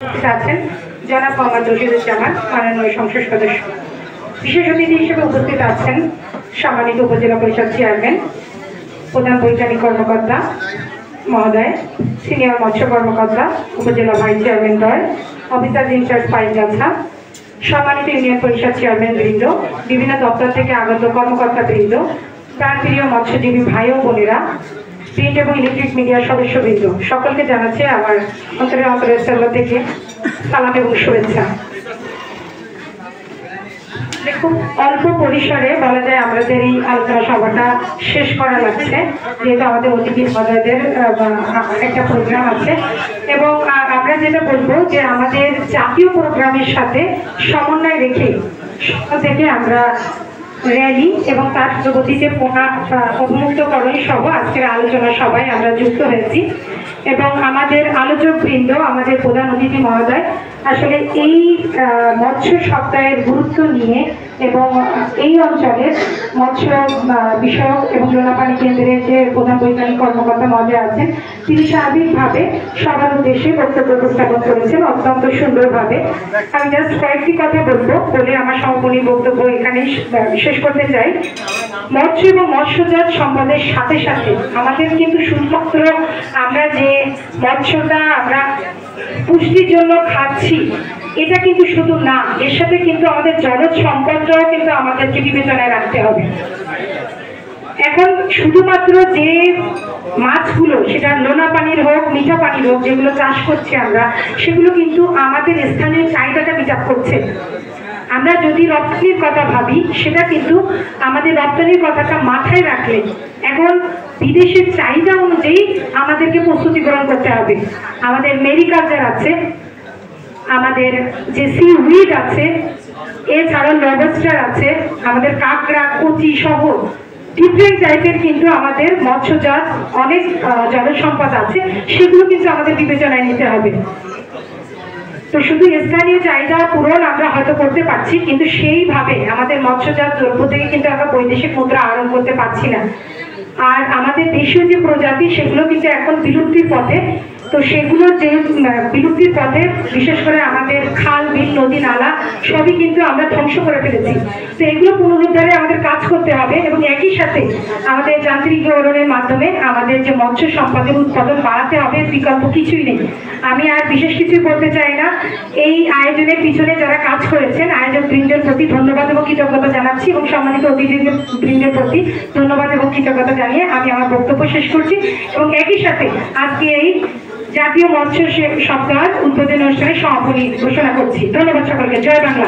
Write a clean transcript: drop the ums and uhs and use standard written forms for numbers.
আছেন জনাব মোহাম্মদ রশিদুজ্জামান মাননীয় সংসদ সদস্য। বিশেষ অতিথি হিসেবে উপস্থিত আছেন সম্মানিত উপজেলা পরিষদ চেয়ারম্যান, প্রধান বৈজ্ঞানিক কর্মকর্তা মহোদয়, সিনিয়র মৎস্য কর্মকর্তা, উপজেলা ভাইস চেয়ারম্যান দ্বয়, অফিসার ইনচার্জ পাইনগাছা, সম্মানিত ইউনিয়ন পরিষদ চেয়ারম্যান বৃন্দ, বিভিন্ন দপ্তর থেকে আগত কর্মকর্তা বৃন্দ, প্রাণপ্রিয় মৎস্যজীবী ভাই ও বোনেরা, প্রিন্ট এবং ইলেকট্রিক মিডিয়ার সদস্যবৃন্দ, সকলকে জানাচ্ছে আমার অন্তরের থেকে সালাম এবং শুভেচ্ছা। খুব অল্প পরিসরে বলা যায় আমাদের এই আলোচনা সভাটা শেষ করা লাগছে, যেহেতু আমাদের অতিথি মহোদয়দের একটা প্রোগ্রাম আছে এবং আমরা যেটা বলবো যে আমাদের জাতীয় প্রোগ্রামের সাথে সমন্বয় রেখে থেকে আমরা র্যালি এবং তার গতিতে অবমুক্তকরণ সহ আজকের আলোচনা সভায় আমরা যুক্ত হয়েছি এবং আমাদের আলোচক বৃন্দ, আমাদের প্রধান অতিথি মহোদয় আসলে এই মৎস্য সপ্তাহের গুরুত্ব নিয়ে এবং এই অঞ্চলের মৎস্য বিষয়ক এবং লোনাপানি কেন্দ্রের যে প্রধান বৈজ্ঞানিক কর্মকর্তা মহোদয় আছেন, তিনি স্বাভাবিকভাবে সবার উদ্দেশ্যে বক্তব্য উপস্থাপন করেছেন অত্যন্ত সুন্দরভাবে। আমি জাস্ট কয়েকটি কথা বলে আমার সমাপনী বক্তব্য এখানেই শেষ করতে চাই। মৎস্য এবং মৎস্যজাত সম্পদের সাথে সাথে আমাদের কিন্তু শুধুমাত্র আমরা যে মৎস্যটা আমরা পুষ্টির জন্য খাচ্ছি এটা কিন্তু শুধু না, এর সাথে কিন্তু আমাদের জলজ সম্পদটাও কিন্তু আমাদেরকে বিবেচনায় রাখতে হবে। এখন শুধুমাত্র যে মাছগুলো, সেটা লোনা পানির হোক মিঠা পানির হোক, যেগুলো চাষ করছি আমরা, সেগুলো কিন্তু আমাদের স্থানীয় চাহিদাটা মিট আপ করছে। আমরা যদি রপ্তানির কথা ভাবি, সেটা কিন্তু আমাদের রপ্তানির কথাটা মাথায় রাখলে এখন বিদেশের চাহিদা অনুযায়ী আমাদেরকে প্রস্তুতি গ্রহণ করতে হবে। আমাদের মেরিকালচার আছে, আমাদের যে সি উইড আছে, এছাড়াও লবস্টার আছে, আমাদের কাঁকড়া, কচি সহ ডিফারেন্ট টাইপের কিন্তু আমাদের মৎস্যজাত অনেক জলজ সম্পদ আছে, সেগুলো কিন্তু আমাদের বিবেচনায় নিতে হবে। তো শুধু স্থানীয় চাহিদা পূরণ আমরা হয়তো করতে পারছি, কিন্তু সেইভাবে আমাদের মৎস্যজাত দ্রব্য থেকে কিন্তু আমরা বৈদেশিক মুদ্রা আহরণ করতে পারছি না। আর আমাদের দেশীয় যে প্রজাতি, সেগুলো কিন্তু এখন বিলুপ্তির পথে। তো সেগুলো যে বিলুপ্তির পথে, বিশেষ করে আমাদের খাল, বিল, নদী, নালা সবই কিন্তু আমরা ধ্বংস করে ফেলেছি। তো এগুলো পুনরুদ্ধারে আমাদের কাজ করতে হবে এবং একই সাথে আমাদের যান্ত্রিকীকরণের মাধ্যমে আমাদের যে মৎস্য সম্পদের উৎপাদন বাড়াতে হবে, বিকল্প কিছুই নেই। আমি আর বিশেষ কিছুই বলতে চাই না। এই আয়োজনের পিছনে যারা কাজ করেছেন, আয়োজক বৃন্দের প্রতি ধন্যবাদ এবং কৃতজ্ঞতা জানাচ্ছি এবং সম্মানিত অতিথি বৃন্দের প্রতি ধন্যবাদ এবং কৃতজ্ঞতা জানিয়ে আমি আমার বক্তব্য শেষ করছি এবং একই সাথে আজকে এই জাতীয় মৎস্য সপ্তাহ উদ্বোধনী অনুষ্ঠানে সমাপনী ঘোষণা করছি। ধন্যবাদ সকলকে। জয় বাংলা।